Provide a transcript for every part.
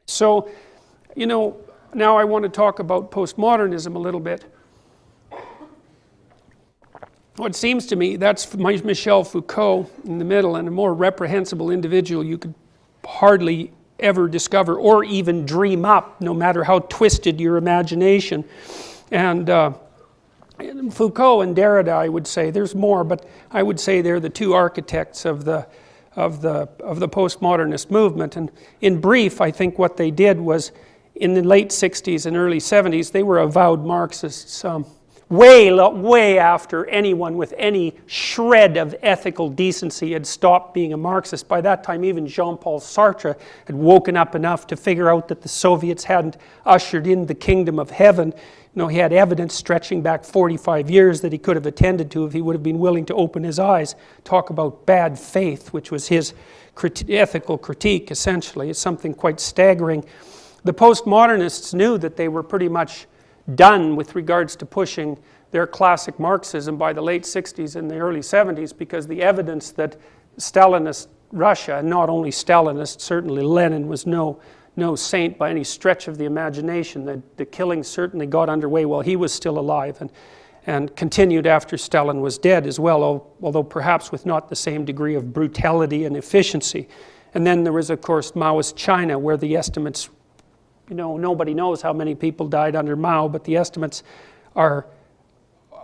So, now I want to talk about postmodernism a little bit. What seems to me, that's Michel Foucault in the middle, and a more reprehensible individual you could hardly ever discover or even dream up, no matter how twisted your imagination. And Foucault and Derrida, I would say, there's more, but I would say they're the two architects of the postmodernist movement. And in brief, I think what they did was, in the late 60s and early 70s, they were avowed Marxists, way after anyone with any shred of ethical decency had stopped being a Marxist. By that time, even Jean-Paul Sartre had woken up enough to figure out that the Soviets hadn't ushered in the kingdom of heaven. He had evidence stretching back 45 years that he could have attended to if he would have been willing to open his eyes. Talk about bad faith, which was his ethical critique, essentially. It's something quite staggering. The postmodernists knew that they were pretty much done with regards to pushing their classic Marxism by the late 60s and the early 70s, because the evidence that Stalinist Russia, and not only Stalinist, certainly Lenin was no saint by any stretch of the imagination. The killing certainly got underway while he was still alive, and continued after Stalin was dead as well, although perhaps with not the same degree of brutality and efficiency. And then there was, of course, Maoist China, where the estimates, nobody knows how many people died under Mao, but the estimates are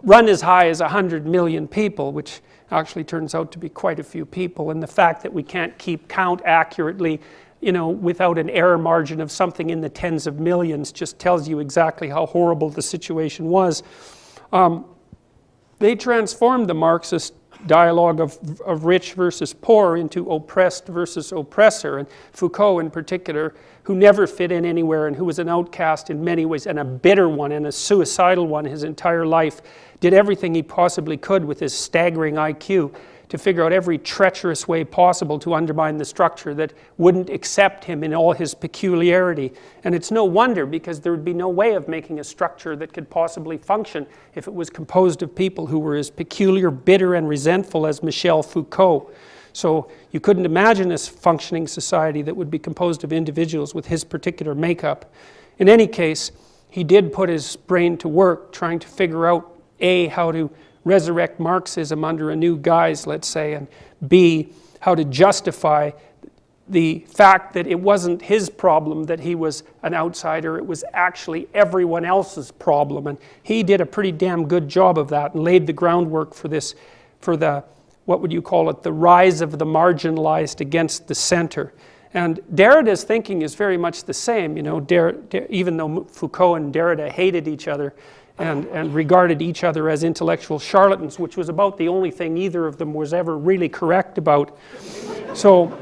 run as high as 100 million people, which actually turns out to be quite a few people. And the fact that we can't keep count accurately, without an error margin of something in the tens of millions, just tells you exactly how horrible the situation was. They transformed the Marxist dialogue of rich versus poor into oppressed versus oppressor, and Foucault in particular, who never fit in anywhere and who was an outcast in many ways, and a bitter one and a suicidal one his entire life, did everything he possibly could with his staggering IQ to figure out every treacherous way possible to undermine the structure that wouldn't accept him in all his peculiarity. And it's no wonder, because there would be no way of making a structure that could possibly function if it was composed of people who were as peculiar, bitter, and resentful as Michel Foucault. So you couldn't imagine a functioning society that would be composed of individuals with his particular makeup. In any case, he did put his brain to work trying to figure out, A, how to resurrect Marxism under a new guise, let's say, and B, how to justify the fact that it wasn't his problem that he was an outsider, it was actually everyone else's problem. And he did a pretty damn good job of that and laid the groundwork for the, what would you call it, the rise of the marginalized against the center. And Derrida's thinking is very much the same, even though Foucault and Derrida hated each other, and regarded each other as intellectual charlatans, which was about the only thing either of them was ever really correct about. So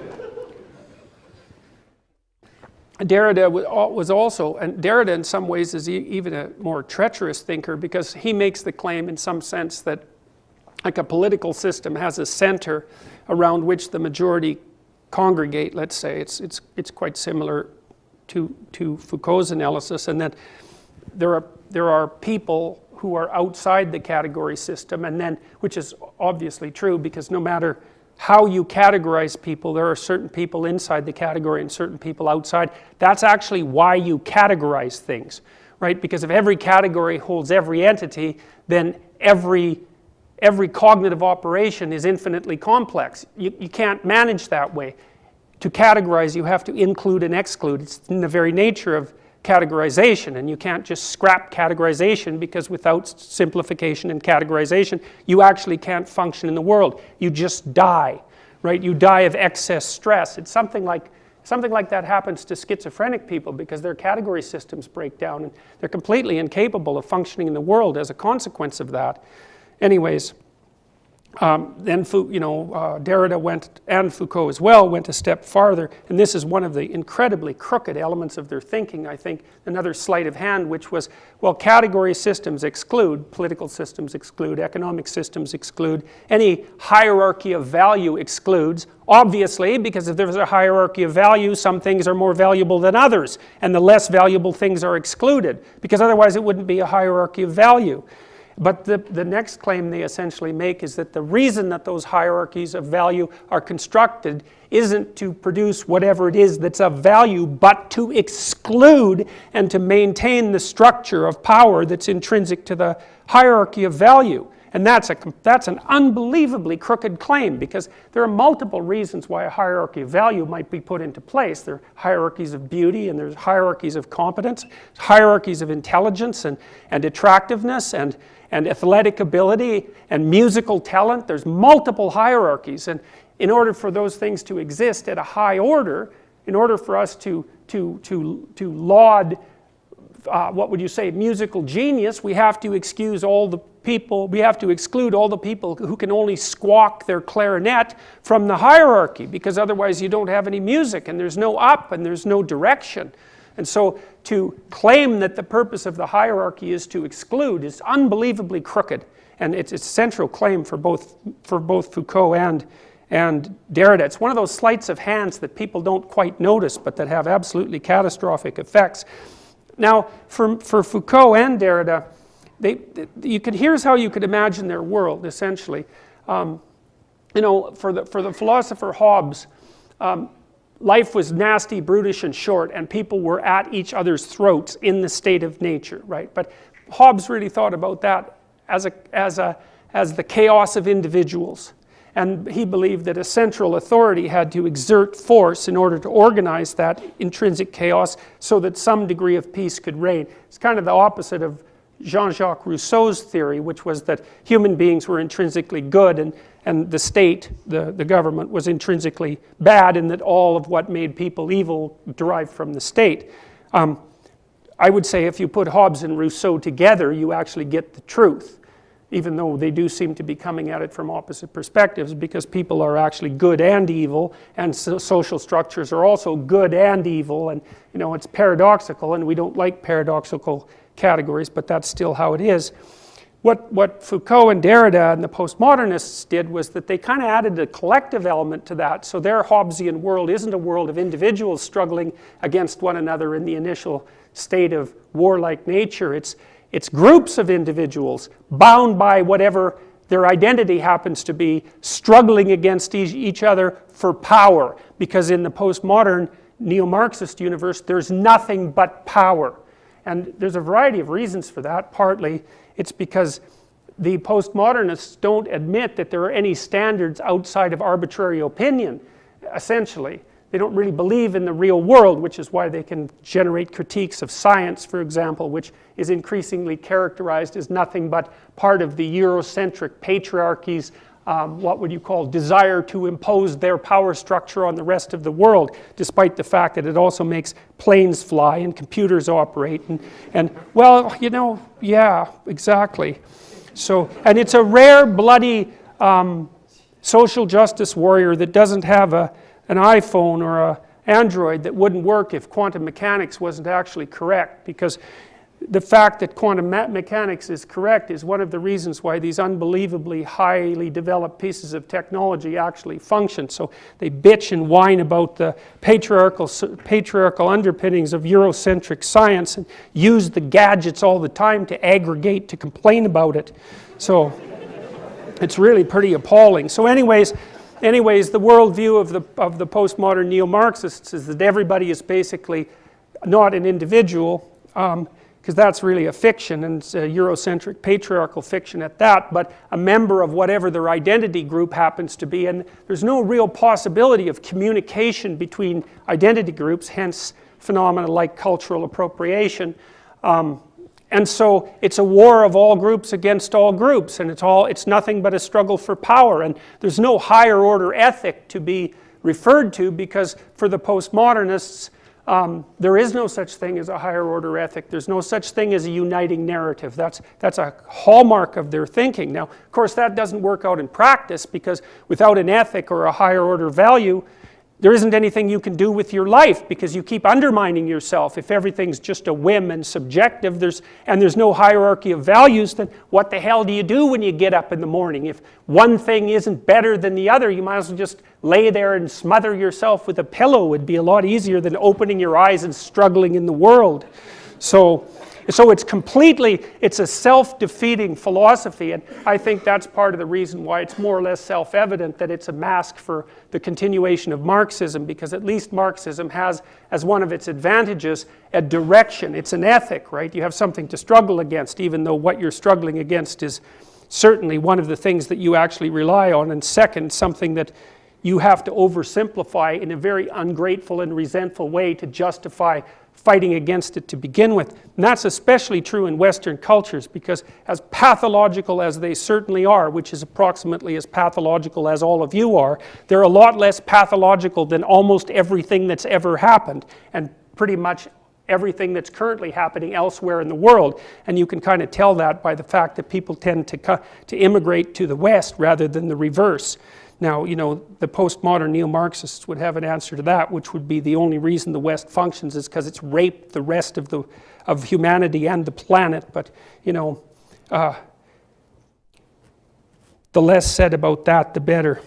Derrida was also, and Derrida in some ways is even a more treacherous thinker, because he makes the claim in some sense that, like, a political system has a center around which the majority congregate, let's say. It's quite similar to Foucault's analysis, and that there are people who are outside the category system, and then, which is obviously true, because no matter how you categorize people, there are certain people inside the category and certain people outside. That's actually why you categorize things, right? Because if every category holds every entity, then every cognitive operation is infinitely complex. You can't manage that way. To categorize, you have to include and exclude. It's in the very nature of categorization, and you can't just scrap categorization, because without simplification and categorization, you actually can't function in the world. You just die, right? You die of excess stress. It's something like that happens to schizophrenic people, because their category systems break down, and they're completely incapable of functioning in the world as a consequence of that. Anyways, then Derrida went, and Foucault as well, went a step farther, and this is one of the incredibly crooked elements of their thinking, I think, another sleight of hand, which was, well, category systems exclude, political systems exclude, economic systems exclude, any hierarchy of value excludes, obviously, because if there's a hierarchy of value, some things are more valuable than others, and the less valuable things are excluded, because otherwise it wouldn't be a hierarchy of value. But the next claim they essentially make is that the reason that those hierarchies of value are constructed isn't to produce whatever it is that's of value, but to exclude and to maintain the structure of power that's intrinsic to the hierarchy of value. And that's an unbelievably crooked claim, because there are multiple reasons why a hierarchy of value might be put into place. There are hierarchies of beauty, and there's hierarchies of competence, hierarchies of intelligence and attractiveness and athletic ability and musical talent. There's multiple hierarchies, and in order for those things to exist at a high order, in order for us to laud what would you say, musical genius, we have to excuse all the people, we have to exclude all the people who can only squawk their clarinet from the hierarchy, because otherwise you don't have any music, and there's no up and there's no direction. And so to claim that the purpose of the hierarchy is to exclude is unbelievably crooked, and it's a central claim for both Foucault and Derrida. It's one of those sleights of hands that people don't quite notice, but that have absolutely catastrophic effects. Now, for Foucault and Derrida, here's how you could imagine their world, essentially. For the philosopher Hobbes, life was nasty, brutish, and short, and people were at each other's throats in the state of nature, right? But Hobbes really thought about that as the chaos of individuals. And he believed that a central authority had to exert force in order to organize that intrinsic chaos so that some degree of peace could reign. It's kind of the opposite of Jean-Jacques Rousseau's theory, which was that human beings were intrinsically good and the state, the government, was intrinsically bad, and that all of what made people evil derived from the state. I would say if you put Hobbes and Rousseau together, you actually get the truth, even though they do seem to be coming at it from opposite perspectives, because people are actually good and evil, and social structures are also good and evil, and it's paradoxical, and we don't like paradoxical categories, but that's still how it is. What Foucault and Derrida and the postmodernists did was that they kind of added a collective element to that. So their Hobbesian world isn't a world of individuals struggling against one another in the initial state of warlike nature. It's groups of individuals bound by whatever their identity happens to be, struggling against each other for power. Because in the postmodern NeoMarxist universe, there's nothing but power. And there's a variety of reasons for that. Partly, it's because the postmodernists don't admit that there are any standards outside of arbitrary opinion, essentially. They don't really believe in the real world, which is why they can generate critiques of science, for example, which is increasingly characterized as nothing but part of the Eurocentric patriarchy's, what would you call, desire to impose their power structure on the rest of the world, despite the fact that it also makes planes fly and computers operate. And well, yeah, exactly. So, and it's a rare, bloody social justice warrior that doesn't have an iPhone or an Android that wouldn't work if quantum mechanics wasn't actually correct, because the fact that quantum mechanics is correct is one of the reasons why these unbelievably highly developed pieces of technology actually function. So they bitch and whine about the patriarchal underpinnings of Eurocentric science and use the gadgets all the time to aggregate to complain about it. So it's really pretty appalling. So anyways, the worldview of the postmodern neo-Marxists is that everybody is basically not an individual, because that's really a fiction, and it's a Eurocentric patriarchal fiction at that, but a member of whatever their identity group happens to be, and there's no real possibility of communication between identity groups, hence phenomena like cultural appropriation. And so it's a war of all groups against all groups, and it's nothing but a struggle for power, and there's no higher order ethic to be referred to, because for the postmodernists, there is no such thing as a higher order ethic. There's no such thing as a uniting narrative. That's a hallmark of their thinking. Now, of course, that doesn't work out in practice, because without an ethic or a higher order value, there isn't anything you can do with your life, because you keep undermining yourself. If everything's just a whim and subjective, there's no hierarchy of values, then what the hell do you do when you get up in the morning? If one thing isn't better than the other, you might as well just lay there and smother yourself with a pillow. It'd be a lot easier than opening your eyes and struggling in the world. So So it's a self-defeating philosophy, and I think that's part of the reason why it's more or less self-evident that it's a mask for the continuation of Marxism, because at least Marxism has, as one of its advantages, a direction. It's an ethic, right? You have something to struggle against, even though what you're struggling against is certainly one of the things that you actually rely on, and second, something that you have to oversimplify in a very ungrateful and resentful way to justify fighting against it to begin with. And that's especially true in Western cultures, because as pathological as they certainly are, which is approximately as pathological as all of you are, they're a lot less pathological than almost everything that's ever happened, and pretty much everything that's currently happening elsewhere in the world. And you can kind of tell that by the fact that people tend to immigrate to the West rather than the reverse. Now, you know, the postmodern neo-Marxists would have an answer to that, which would be the only reason the West functions is because it's raped the rest of humanity and the planet. But, you know, the less said about that, the better.